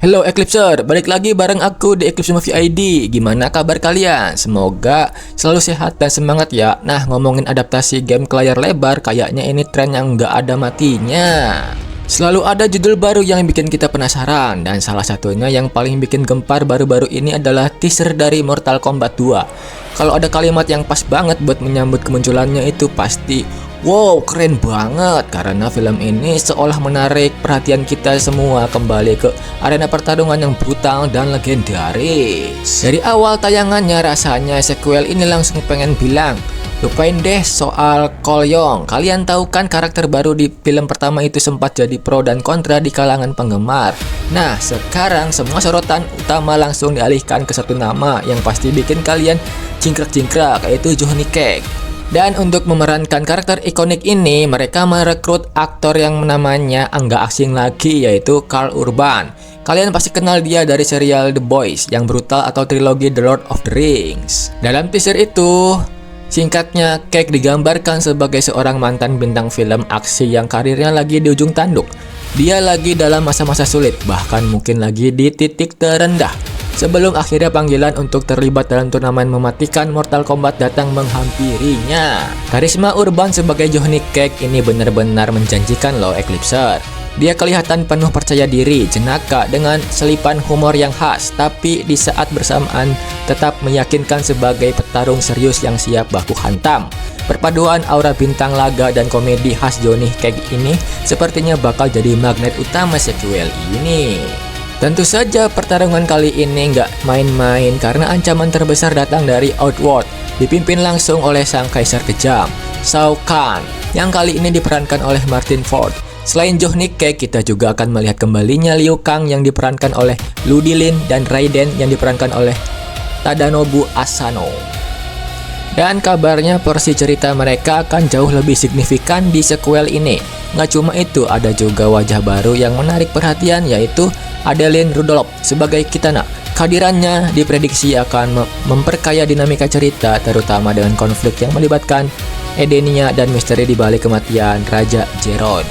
Hello Eclipser, balik lagi bareng aku di Eclipse Movie ID. Gimana kabar kalian? Semoga selalu sehat dan semangat ya. Nah, ngomongin adaptasi game ke layar lebar, kayaknya ini tren yang nggak ada matinya. Selalu ada judul baru yang bikin kita penasaran, dan salah satunya yang paling bikin gempar baru-baru ini adalah teaser dari Mortal Kombat 2. Kalau ada kalimat yang pas banget buat menyambut kemunculannya itu pasti wow, keren banget, karena film ini seolah menarik perhatian kita semua kembali ke arena pertarungan yang brutal dan legendaris. Dari awal tayangannya rasanya sequel ini langsung pengen bilang, lupain deh soal Cole Young. Kalian tahu kan karakter baru di film pertama itu sempat jadi pro dan kontra di kalangan penggemar. Nah, sekarang semua sorotan utama langsung dialihkan ke satu nama yang pasti bikin kalian cingkrak-cingkrak, yaitu Johnny Cage. Dan untuk memerankan karakter ikonik ini, mereka merekrut aktor yang namanya nggak asing lagi, yaitu Karl Urban. Kalian pasti kenal dia dari serial The Boys yang brutal atau trilogi The Lord of the Rings. Dalam teaser itu, singkatnya, Cage digambarkan sebagai seorang mantan bintang film aksi yang karirnya lagi di ujung tanduk. Dia lagi dalam masa-masa sulit, bahkan mungkin lagi di titik terendah, sebelum akhirnya panggilan untuk terlibat dalam turnamen mematikan Mortal Kombat datang menghampirinya. Karisma Urban sebagai Johnny Cage ini benar-benar menjanjikan loh Eclipser. Dia kelihatan penuh percaya diri, jenaka dengan selipan humor yang khas, tapi di saat bersamaan tetap meyakinkan sebagai petarung serius yang siap baku hantam. Perpaduan aura bintang laga dan komedi khas Johnny Cage ini sepertinya bakal jadi magnet utama sequel ini. Tentu saja pertarungan kali ini nggak main-main karena ancaman terbesar datang dari Outworld, dipimpin langsung oleh sang kaisar kejam, Shao Kahn, yang kali ini diperankan oleh Martin Ford. Selain Johnny Cage, kita juga akan melihat kembalinya Liu Kang yang diperankan oleh Lu Dilin dan Raiden yang diperankan oleh Tadanobu Asano. Dan kabarnya porsi cerita mereka akan jauh lebih signifikan di sequel ini. Nggak cuma itu, ada juga wajah baru yang menarik perhatian, yaitu Adeline Rudolph sebagai Kitana. Kehadirannya diprediksi akan memperkaya dinamika cerita, terutama dengan konflik yang melibatkan Edenia dan misteri di balik kematian Raja Geron.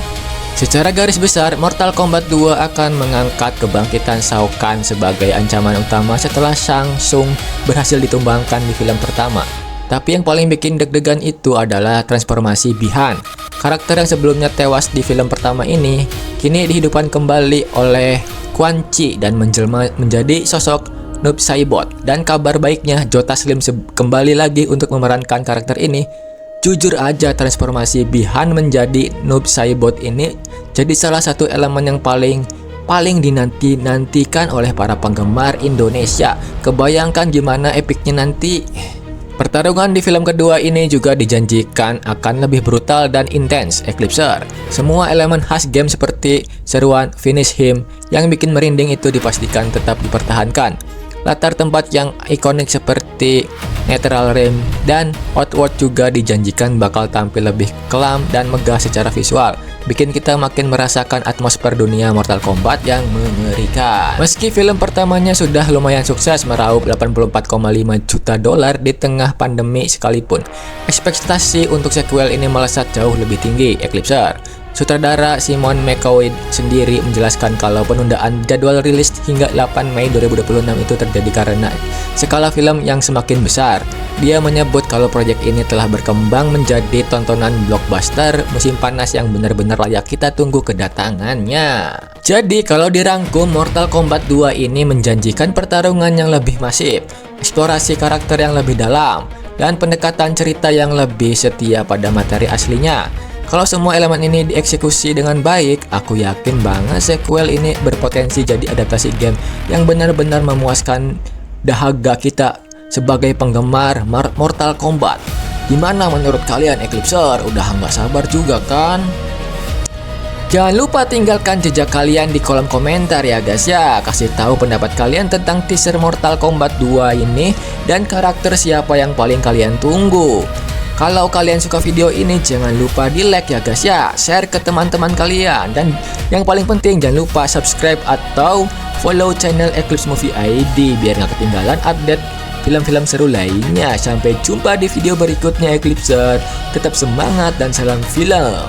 Secara garis besar, Mortal Kombat 2 akan mengangkat kebangkitan Shao Kahn sebagai ancaman utama setelah Shang Tsung berhasil ditumbangkan di film pertama. Tapi yang paling bikin deg-degan itu adalah transformasi Bi-Han. Karakter yang sebelumnya tewas di film pertama ini kini dihidupkan kembali oleh Quan Chi dan menjelma menjadi sosok Noob Saibot. Dan kabar baiknya, Joe Taslim kembali lagi untuk memerankan karakter ini. Jujur aja, transformasi Bi-Han menjadi Noob Saibot ini jadi salah satu elemen yang paling dinanti-nantikan oleh para penggemar Indonesia. Kebayangkan gimana epicnya nanti. Pertarungan di film kedua ini juga dijanjikan akan lebih brutal dan intens, Eclipser. Semua elemen khas game seperti seruan "Finish Him" yang bikin merinding itu dipastikan tetap dipertahankan. Latar tempat yang ikonik seperti Neutral Rim dan Outworld juga dijanjikan bakal tampil lebih kelam dan megah secara visual, bikin kita makin merasakan atmosfer dunia Mortal Kombat yang mengerikan. Meski film pertamanya sudah lumayan sukses meraup 84,5 juta dolar di tengah pandemi sekalipun, ekspektasi untuk sequel ini melesat jauh lebih tinggi, Eclipser. Sutradara Simon McQuoid sendiri menjelaskan kalau penundaan jadwal rilis hingga 8 Mei 2026 itu terjadi karena skala film yang semakin besar. Dia menyebut kalau proyek ini telah berkembang menjadi tontonan blockbuster musim panas yang benar-benar layak kita tunggu kedatangannya. Jadi kalau dirangkum, Mortal Kombat 2 ini menjanjikan pertarungan yang lebih masif, eksplorasi karakter yang lebih dalam, dan pendekatan cerita yang lebih setia pada materi aslinya. Kalau semua elemen ini dieksekusi dengan baik, aku yakin banget sequel ini berpotensi jadi adaptasi game yang benar-benar memuaskan dahaga kita sebagai penggemar Mortal Kombat. Gimana menurut kalian, Eclipser? Udah nggak sabar juga kan? Jangan lupa tinggalkan jejak kalian di kolom komentar ya guys ya. Kasih tahu pendapat kalian tentang teaser Mortal Kombat 2 ini dan karakter siapa yang paling kalian tunggu. Kalau kalian suka video ini, jangan lupa di like ya guys ya, share ke teman-teman kalian, dan yang paling penting jangan lupa subscribe atau follow channel Eclipse Movie ID biar gak ketinggalan update film-film seru lainnya. Sampai jumpa di video berikutnya Eclipser, tetap semangat dan salam film.